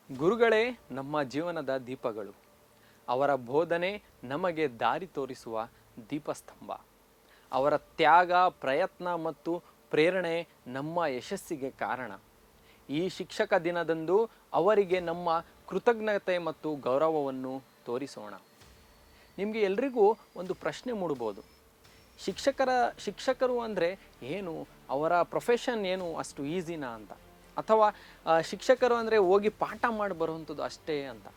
ಗುರುಗಳೇ ನಮ್ಮ ಜೀವನದ ದೀಪಗಳು. ಅವರ ಬೋಧನೆ ನಮಗೆ ದಾರಿ ತೋರಿಸುವ ದೀಪಸ್ತಂಭ. ಅವರ ತ್ಯಾಗ, ಪ್ರಯತ್ನ ಮತ್ತು ಪ್ರೇರಣೆ ನಮ್ಮ ಯಶಸ್ಸಿಗೆ ಕಾರಣ. ಈ ಶಿಕ್ಷಕ ದಿನದಂದು ಅವರಿಗೆ ನಮ್ಮ ಕೃತಜ್ಞತೆ ಮತ್ತು ಗೌರವವನ್ನು ತೋರಿಸೋಣ. ನಿಮಗೆ ಎಲ್ರಿಗೂ ಒಂದು ಪ್ರಶ್ನೆ ಮೂಡಬಹುದು, ಶಿಕ್ಷಕರು ಅಂದರೆ ಏನು, ಅವರ ಪ್ರೊಫೆಷನ್ ಏನು, ಅಷ್ಟು ಈಸಿನಾ ಅಂತ, ಅಥವಾ ಶಿಕ್ಷಕರು ಅಂದರೆ ಹೋಗಿ ಪಾಠ ಮಾಡಿ ಬರುವಂಥದ್ದು ಅಷ್ಟೇ ಅಂತ.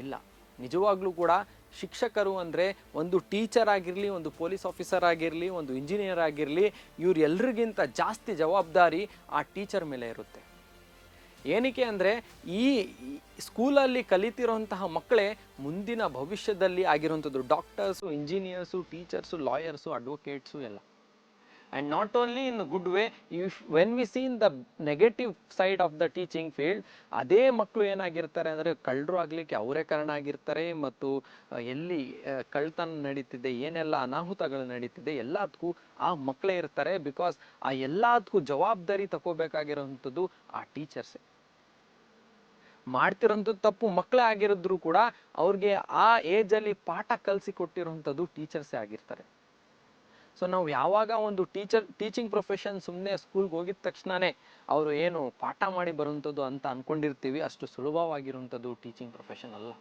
ಇಲ್ಲ, ನಿಜವಾಗ್ಲೂ ಕೂಡ ಶಿಕ್ಷಕರು ಅಂದರೆ ಒಂದು ಟೀಚರ್ ಆಗಿರಲಿ, ಒಂದು ಪೊಲೀಸ್ ಆಫೀಸರ್ ಆಗಿರಲಿ, ಒಂದು ಇಂಜಿನಿಯರ್ ಆಗಿರಲಿ, ಇವ್ರು ಎಲ್ರಿಗಿಂತ ಜಾಸ್ತಿ ಜವಾಬ್ದಾರಿ ಆ ಟೀಚರ್ ಮೇಲೆ ಇರುತ್ತೆ. ಏನಕ್ಕೆ ಅಂದರೆ ಈ ಸ್ಕೂಲಲ್ಲಿ ಕಲಿತಿರೋಂತಹ ಮಕ್ಕಳೇ ಮುಂದಿನ ಭವಿಷ್ಯದಲ್ಲಿ ಆಗಿರುವಂಥದ್ದು doctors, engineers, teachers, lawyers, advocates ಎಲ್ಲ. And not only in a good way, when we see in the negative side of the teaching field, ಅದೇ ಮಕ್ಕಳು ಏನಾಗಿರ್ತಾರೆ ಅಂದರೆ ಕಳ್ಳರು ಆಗಲಿಕ್ಕೆ ಅವರೇ ಕಾರಣ ಆಗಿರ್ತಾರೆ. ಮತ್ತು ಎಲ್ಲಿ ಕಳ್ತನ ನಡೀತಿದೆ, ಏನೆಲ್ಲ ಅನಾಹುತಗಳು ನಡೀತಿದೆ, ಎಲ್ಲದಕ್ಕೂ ಆ ಮಕ್ಕಳೇ ಇರ್ತಾರೆ. ಬಿಕಾಸ್ ಆ ಎಲ್ಲದಕ್ಕೂ ಜವಾಬ್ದಾರಿ ತಗೋಬೇಕಾಗಿರೋಂಥದ್ದು ಆ ಟೀಚರ್ಸೇ. ಮಾಡ್ತಿರೋಂಥದ್ದು ತಪ್ಪು ಮಕ್ಕಳೇ ಆಗಿರಿದ್ರು ಕೂಡ ಅವ್ರಿಗೆ ಆ ಏಜಲ್ಲಿ ಪಾಠ ಕಲಿಸಿ ಕೊಟ್ಟಿರೋಂಥದ್ದು ಟೀಚರ್ಸೇ ಆಗಿರ್ತಾರೆ. ಸೊ ನಾವು ಯಾವಾಗ ಒಂದು ಟೀಚಿಂಗ್ ಪ್ರೊಫೆಷನ್ ಸುಮ್ಮನೆ ಸ್ಕೂಲ್ಗೆ ಹೋಗಿದ ತಕ್ಷಣನೇ ಅವರು ಏನು ಪಾಠ ಮಾಡಿ ಬರುವಂಥದ್ದು ಅಂತ ಅನ್ಕೊಂಡಿರ್ತೀವಿ, ಅಷ್ಟು ಸುಲಭವಾಗಿರುವಂಥದ್ದು ಟೀಚಿಂಗ್ ಪ್ರೊಫೆಷನ್ ಅಲ್ಲ.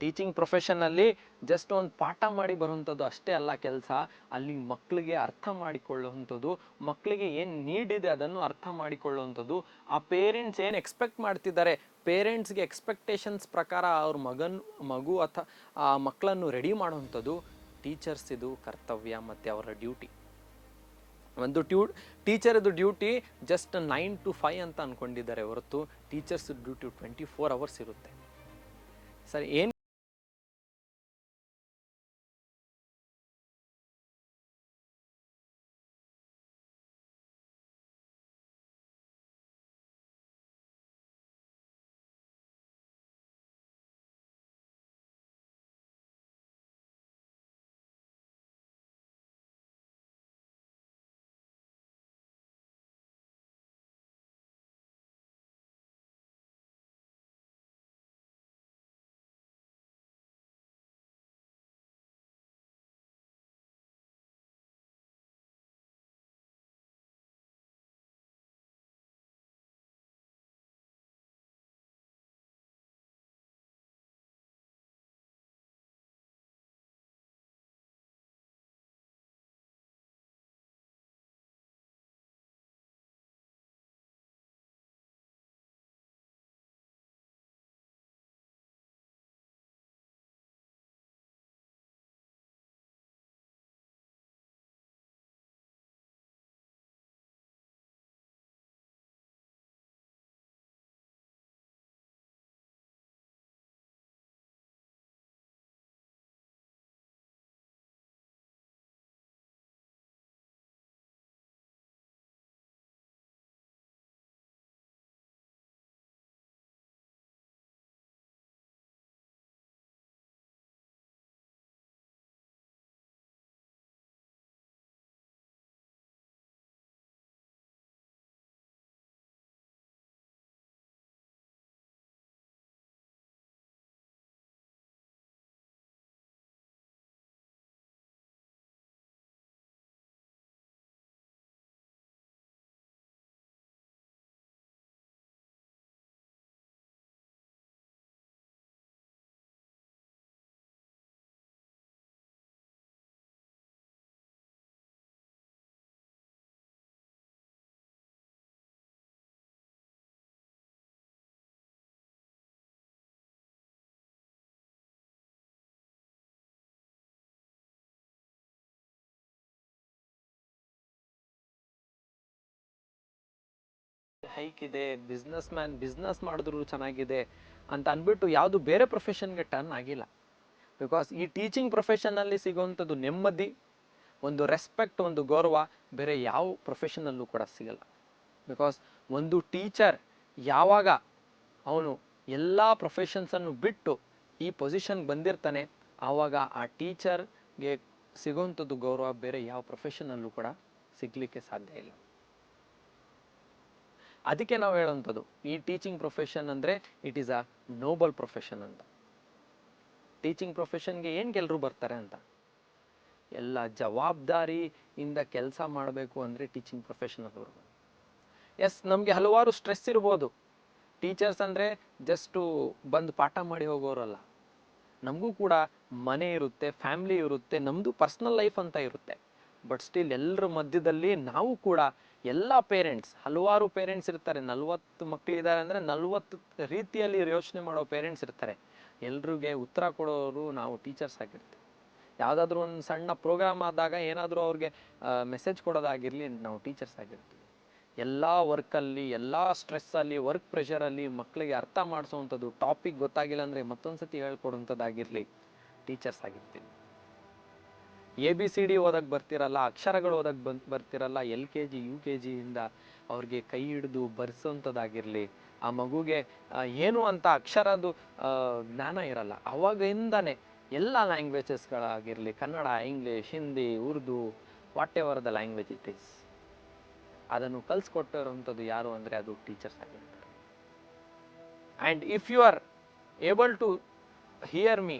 ಟೀಚಿಂಗ್ ಪ್ರೊಫೆಷನಲ್ಲಿ ಜಸ್ಟ್ ಒಂದು ಪಾಠ ಮಾಡಿ ಬರುವಂಥದ್ದು ಅಷ್ಟೇ ಅಲ್ಲ ಕೆಲಸ. ಅಲ್ಲಿ ಮಕ್ಕಳಿಗೆ ಅರ್ಥ ಮಾಡಿಕೊಳ್ಳುವಂಥದ್ದು, ಮಕ್ಕಳಿಗೆ ಏನು ನೀಡಿದೆ ಅದನ್ನು ಅರ್ಥ ಮಾಡಿಕೊಳ್ಳುವಂಥದ್ದು, ಆ ಪೇರೆಂಟ್ಸ್ ಏನು ಎಕ್ಸ್ಪೆಕ್ಟ್ ಮಾಡ್ತಿದ್ದಾರೆ, ಪೇರೆಂಟ್ಸ್ಗೆ ಎಕ್ಸ್ಪೆಕ್ಟೇಷನ್ಸ್ ಪ್ರಕಾರ ಅವ್ರ ಮಗು ಅಥವಾ ಆ ಮಕ್ಕಳನ್ನು ರೆಡಿ ಮಾಡುವಂಥದ್ದು ಟೀಚರ್ಸ್ ಇದು ಕರ್ತವ್ಯ ಮತ್ತು ಅವರ ಡ್ಯೂಟಿ. ಒಂದು ಟೀಚರ್ದು ಡ್ಯೂಟಿ ಜಸ್ಟ್ 9 to 5 ಅಂತ ಅನ್ಕೊಂಡಿದ್ದಾರೆ ಹೊರತು ಟೀಚರ್ಸ್ ಡ್ಯೂಟಿ 24 hours ಇರುತ್ತೆ. ಸರಿ, ಏನು ಹೈಕ್ ಇದೆ, ಬಿಸ್ನೆಸ್ ಮಾಡಿದ್ರು ಚೆನ್ನಾಗಿದೆ ಅಂತ ಅಂದ್ಬಿಟ್ಟು ಯಾವುದು ಬೇರೆ ಪ್ರೊಫೆಷನ್ಗೆ ಟರ್ನ್ ಆಗಿಲ್ಲ. ಬಿಕಾಸ್ ಈ ಟೀಚಿಂಗ್ ಪ್ರೊಫೆಷನಲ್ಲಿ ಸಿಗುವಂಥದ್ದು ನೆಮ್ಮದಿ, ಒಂದು ರೆಸ್ಪೆಕ್ಟ್, ಒಂದು ಗೌರವ ಬೇರೆ ಯಾವ ಪ್ರೊಫೆಷನಲ್ಲೂ ಕೂಡ ಸಿಗಲ್ಲ. ಬಿಕಾಸ್ ಒಂದು ಟೀಚರ್ ಯಾವಾಗ ಅವನು ಎಲ್ಲ ಪ್ರೊಫೆಷನ್ಸನ್ನು ಬಿಟ್ಟು ಈ ಪೊಸಿಷನ್ಗೆ ಬಂದಿರ್ತಾನೆ, ಆವಾಗ ಆ ಟೀಚರ್ಗೆ ಸಿಗುವಂಥದ್ದು ಗೌರವ ಬೇರೆ ಯಾವ ಪ್ರೊಫೆಷನಲ್ಲೂ ಕೂಡ ಸಿಗಲಿಕ್ಕೆ ಸಾಧ್ಯ ಇಲ್ಲ. ಅದಕ್ಕೆ ನಾವು ಹೇಳೋಂಥದ್ದು ಈ ಟೀಚಿಂಗ್ ಪ್ರೊಫೆಷನ್ ಅಂದರೆ it is a noble profession ಅಂತ. ಟೀಚಿಂಗ್ ಪ್ರೊಫೆಷನ್ಗೆ ಏನು ಎಲ್ಲರೂ ಬರ್ತಾರೆ ಅಂತ, ಎಲ್ಲ ಜವಾಬ್ದಾರಿಯಿಂದ ಕೆಲಸ ಮಾಡಬೇಕು ಅಂದರೆ ಟೀಚಿಂಗ್ ಪ್ರೊಫೆಷನ್ ಅವರು. ಎಸ್, ನಮಗೆ ಹಲವಾರು ಸ್ಟ್ರೆಸ್ ಇರ್ಬೋದು. ಟೀಚರ್ಸ್ ಅಂದರೆ ಜಸ್ಟು ಬಂದು ಪಾಠ ಮಾಡಿ ಹೋಗೋರಲ್ಲ. ನಮಗೂ ಕೂಡ ಮನೆ ಇರುತ್ತೆ, ಫ್ಯಾಮಿಲಿ ಇರುತ್ತೆ, ನಮ್ಮದು ಪರ್ಸ್ನಲ್ ಲೈಫ್ ಅಂತ ಇರುತ್ತೆ. ಬಟ್ ಸ್ಟಿಲ್ ಎಲ್ಲರ ಮಧ್ಯದಲ್ಲಿ ನಾವು ಕೂಡ ಎಲ್ಲ ಪೇರೆಂಟ್ಸ್, ಹಲವಾರು ಪೇರೆಂಟ್ಸ್ ಇರ್ತಾರೆ. 40 ಮಕ್ಕಳಿದ್ದಾರೆ ಅಂದರೆ 40 ರೀತಿಯಲ್ಲಿ ಯೋಚನೆ ಮಾಡೋ ಪೇರೆಂಟ್ಸ್ ಇರ್ತಾರೆ. ಎಲ್ರಿಗೆ ಉತ್ತರ ಕೊಡೋರು ನಾವು ಟೀಚರ್ಸ್ ಆಗಿರ್ತೀವಿ. ಯಾವುದಾದ್ರೂ ಒಂದು ಸಣ್ಣ ಪ್ರೋಗ್ರಾಮ್ ಆದಾಗ ಏನಾದರೂ ಅವ್ರಿಗೆ ಮೆಸೇಜ್ ಕೊಡೋದಾಗಿರಲಿ, ನಾವು ಟೀಚರ್ಸ್ ಆಗಿರ್ತೀವಿ. ಎಲ್ಲ ವರ್ಕಲ್ಲಿ, ಎಲ್ಲ ಸ್ಟ್ರೆಸ್ಸಲ್ಲಿ, ವರ್ಕ್ ಪ್ರೆಷರಲ್ಲಿ ಮಕ್ಕಳಿಗೆ ಅರ್ಥ ಮಾಡಿಸೋವಂಥದ್ದು, ಟಾಪಿಕ್ ಗೊತ್ತಾಗಿಲ್ಲ ಅಂದರೆ ಮತ್ತೊಂದ್ಸತಿ ಹೇಳ್ಕೊಡೋಂಥದ್ದಾಗಿರಲಿ, ಟೀಚರ್ಸ್ ಆಗಿರ್ತೀವಿ. ABCD ಓದಕ್ಕೆ ಬರ್ತಿರಲ್ಲ, ಅಕ್ಷರಗಳು ಓದಕ್ಕೆ ಬರ್ತಿರಲ್ಲ, LKG UKG ಇಂದ ಅವ್ರಿಗೆ ಕೈ ಹಿಡಿದು ಬರ್ಸೋಂಥದ್ದಾಗಿರಲಿ, ಆ ಮಗುಗೆ ಏನು ಅಂತ ಅಕ್ಷರದ್ದು ಜ್ಞಾನ ಇರಲ್ಲ, ಅವಾಗಿಂದನೇ ಎಲ್ಲ ಲ್ಯಾಂಗ್ವೇಜಸ್ಗಳಾಗಿರಲಿ, Kannada, English, Hindi, Urdu, whatever the language it is, ಅದನ್ನು ಕಲಿಸ್ಕೊಟ್ಟಿರೋಂಥದ್ದು ಯಾರು ಅಂದರೆ ಅದು ಟೀಚರ್ಸ್ ಆಗಿರ್ತಾರೆ. And if you are able to hear me,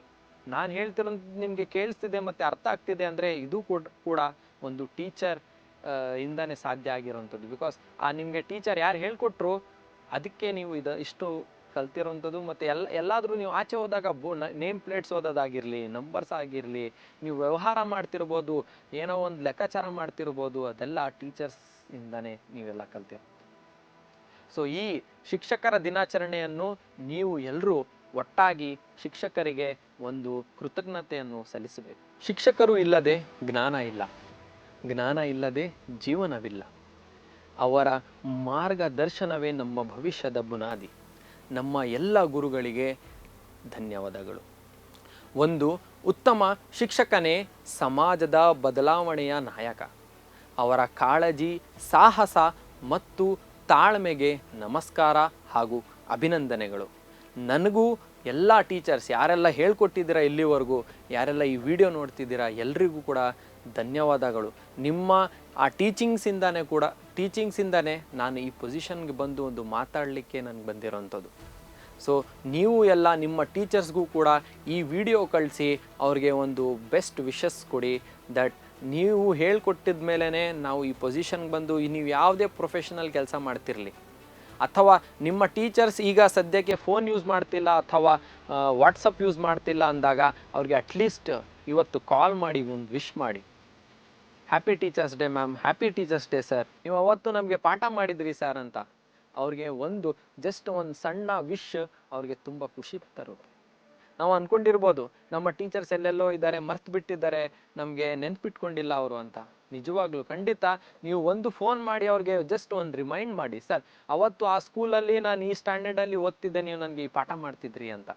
ನಾನು ಹೇಳ್ತಿರೋದು ನಿಮಗೆ ಕೇಳಿಸ್ತಿದೆ ಮತ್ತು ಅರ್ಥ ಆಗ್ತಿದೆ ಅಂದರೆ ಇದು ಕೂಡ ಒಂದು ಟೀಚರ್ ಇಂದಾನೆ ಸಾಧ್ಯ ಆಗಿರೋಂಥದ್ದು. ಬಿಕಾಸ್ ನಿಮಗೆ ಟೀಚರ್ ಯಾರು ಹೇಳ್ಕೊಟ್ರು ಅದಕ್ಕೆ ನೀವು ಇಷ್ಟು ಕಲ್ತಿರೋಂಥದ್ದು. ಮತ್ತು ಎಲ್ಲಾದರೂ ನೀವು ಆಚೆ ಹೋದಾಗ ನೇಮ್ ಪ್ಲೇಟ್ಸ್ ಓದೋದಾಗಿರಲಿ, ನಂಬರ್ಸ್ ಆಗಿರಲಿ, ನೀವು ವ್ಯವಹಾರ ಮಾಡ್ತಿರ್ಬೋದು, ಏನೋ ಒಂದು ಲೆಕ್ಕಾಚಾರ ಮಾಡ್ತಿರ್ಬೋದು, ಅದೆಲ್ಲ ಟೀಚರ್ಸ್ ಇಂದಾನೆ ನೀವೆಲ್ಲ ಕಲ್ತಿರೋ. ಸೊ ಈ ಶಿಕ್ಷಕರ ದಿನಾಚರಣೆಯನ್ನು ನೀವು ಎಲ್ಲರೂ ಒಟ್ಟಾಗಿ ಶಿಕ್ಷಕರಿಗೆ ಒಂದು ಕೃತಜ್ಞತೆಯನ್ನು ಸಲ್ಲಿಸಬೇಕು. ಶಿಕ್ಷಕರು ಇಲ್ಲದೆ ಜ್ಞಾನ ಇಲ್ಲ, ಜ್ಞಾನ ಇಲ್ಲದೆ ಜೀವನವಿಲ್ಲ. ಅವರ ಮಾರ್ಗದರ್ಶನವೇ ನಮ್ಮ ಭವಿಷ್ಯದ ಬುನಾದಿ. ನಮ್ಮ ಎಲ್ಲ ಗುರುಗಳಿಗೆ ಧನ್ಯವಾದಗಳು. ಒಂದು ಉತ್ತಮ ಶಿಕ್ಷಕನೇ ಸಮಾಜದ ಬದಲಾವಣೆಯ ನಾಯಕ. ಅವರ ಕಾಳಜಿ, ಸಾಹಸ ಮತ್ತು ತಾಳ್ಮೆಗೆ ನಮಸ್ಕಾರ ಹಾಗೂ ಅಭಿನಂದನೆಗಳು. ನನಗೂ ಎಲ್ಲ ಟೀಚರ್ಸ್ ಯಾರೆಲ್ಲ ಹೇಳ್ಕೊಟ್ಟಿದ್ದೀರಾ ಇಲ್ಲಿವರೆಗೂ, ಯಾರೆಲ್ಲ ಈ ವಿಡಿಯೋ ನೋಡ್ತಿದ್ದೀರಾ, ಎಲ್ರಿಗೂ ಕೂಡ ಧನ್ಯವಾದಗಳು. ನಿಮ್ಮ ಆ ಟೀಚಿಂಗ್ಸಿಂದಾನೇ ನಾನು ಈ ಪೊಸಿಷನ್ಗೆ ಬಂದು ಒಂದು ಮಾತಾಡಲಿಕ್ಕೆ ನನಗೆ ಬಂದಿರೋಂಥದ್ದು. ಸೊ ನೀವು ಎಲ್ಲ ನಿಮ್ಮ ಟೀಚರ್ಸ್ಗೂ ಕೂಡ ಈ ವಿಡಿಯೋ ಕಳಿಸಿ ಅವ್ರಿಗೆ ಒಂದು ಬೆಸ್ಟ್ ವಿಶಸ್ ಕೊಡಿ. ದಟ್ ನೀವು ಹೇಳ್ಕೊಟ್ಟಿದ ಮೇಲೇ ನಾವು ಈ ಪೊಸಿಷನ್ಗೆ ಬಂದು ನೀವು ಯಾವುದೇ ಪ್ರೊಫೆಷನಲ್ ಕೆಲಸ ಮಾಡ್ತಿರಲಿ, ಅಥವಾ ನಿಮ್ಮ ಟೀಚರ್ಸ್ ಈಗ ಸದ್ಯಕ್ಕೆ ಫೋನ್ ಯೂಸ್ ಮಾಡ್ತಿಲ್ಲ ಅಥವಾ ವಾಟ್ಸಪ್ ಯೂಸ್ ಮಾಡ್ತಿಲ್ಲ ಅಂದಾಗ ಅವ್ರಿಗೆ ಅಟ್ಲೀಸ್ಟ್ ಇವತ್ತು ಕಾಲ್ ಮಾಡಿ ಒಂದು ವಿಶ್ ಮಾಡಿ, happy teachers day ma'am, happy teachers day sir, ನೀವು ಅವತ್ತು ನಮಗೆ ಪಾಠ ಮಾಡಿದ್ರಿ ಸರ್ ಅಂತ ಅವ್ರಿಗೆ ಒಂದು ಜಸ್ಟ್ ಒಂದು ಸಣ್ಣ ವಿಶ್ ಅವ್ರಿಗೆ ತುಂಬ ಖುಷಿ ತರುತ್ತೆ. ನಾವು ಅಂದ್ಕೊಂಡಿರ್ಬೋದು ನಮ್ಮ ಟೀಚರ್ಸ್ ಎಲ್ಲೆಲ್ಲೋ ಇದ್ದಾರೆ, ಮರ್ತು ಬಿಟ್ಟಿದ್ದಾರೆ, ನಮಗೆ ನೆನ್ಪಿಟ್ಕೊಂಡಿಲ್ಲ ಅವರು ಅಂತ. ನಿಜವಾಗ್ಲೂ ಖಂಡಿತ ನೀವು ಒಂದು ಫೋನ್ ಮಾಡಿ ಅವ್ರಿಗೆ ಜಸ್ಟ್ ಒಂದು ರಿಮೈಂಡ್ ಮಾಡಿ, ಸರ್ ಅವತ್ತು ಆ ಸ್ಕೂಲಲ್ಲಿ ನಾನು ಈ ಸ್ಟ್ಯಾಂಡರ್ಡಲ್ಲಿ ಓದ್ತಿದ್ದೆ, ನೀವು ನನಗೆ ಈ ಪಾಠ ಮಾಡ್ತಿದ್ರಿ ಅಂತ.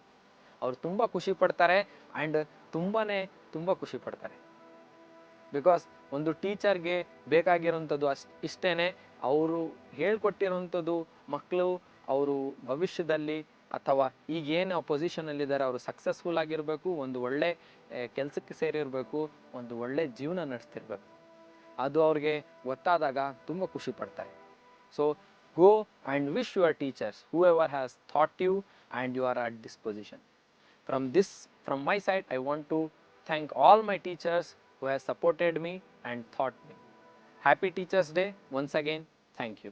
ಅವ್ರು ತುಂಬ ಖುಷಿ ಪಡ್ತಾರೆ. ಆ್ಯಂಡ್ ತುಂಬ ಖುಷಿ ಪಡ್ತಾರೆ. ಬಿಕಾಸ್ ಒಂದು ಟೀಚರ್ಗೆ ಬೇಕಾಗಿರೋಂಥದ್ದು ಇಷ್ಟೇ, ಅವರು ಹೇಳ್ಕೊಟ್ಟಿರೋಂಥದ್ದು ಮಕ್ಕಳು ಅವರು ಭವಿಷ್ಯದಲ್ಲಿ ಅಥವಾ ಈಗೇನು ಪೊಸಿಷನಲ್ಲಿದ್ದಾರೆ ಅವರು ಸಕ್ಸಸ್ಫುಲ್ ಆಗಿರಬೇಕು, ಒಂದು ಒಳ್ಳೆ ಕೆಲಸಕ್ಕೆ ಸೇರಿರಬೇಕು, ಒಂದು ಒಳ್ಳೆ ಜೀವನ ನಡೆಸ್ತಿರ್ಬೇಕು. ಅದು ಅವ್ರಿಗೆ ಗೊತ್ತಾದಾಗ ತುಂಬ ಖುಷಿ ಪಡ್ತಾರೆ. So go and wish your teachers whoever has thought you and you are at this position. From my side, I want to thank all my teachers who have supported me and taught me. Happy Teachers Day once again. Thank you.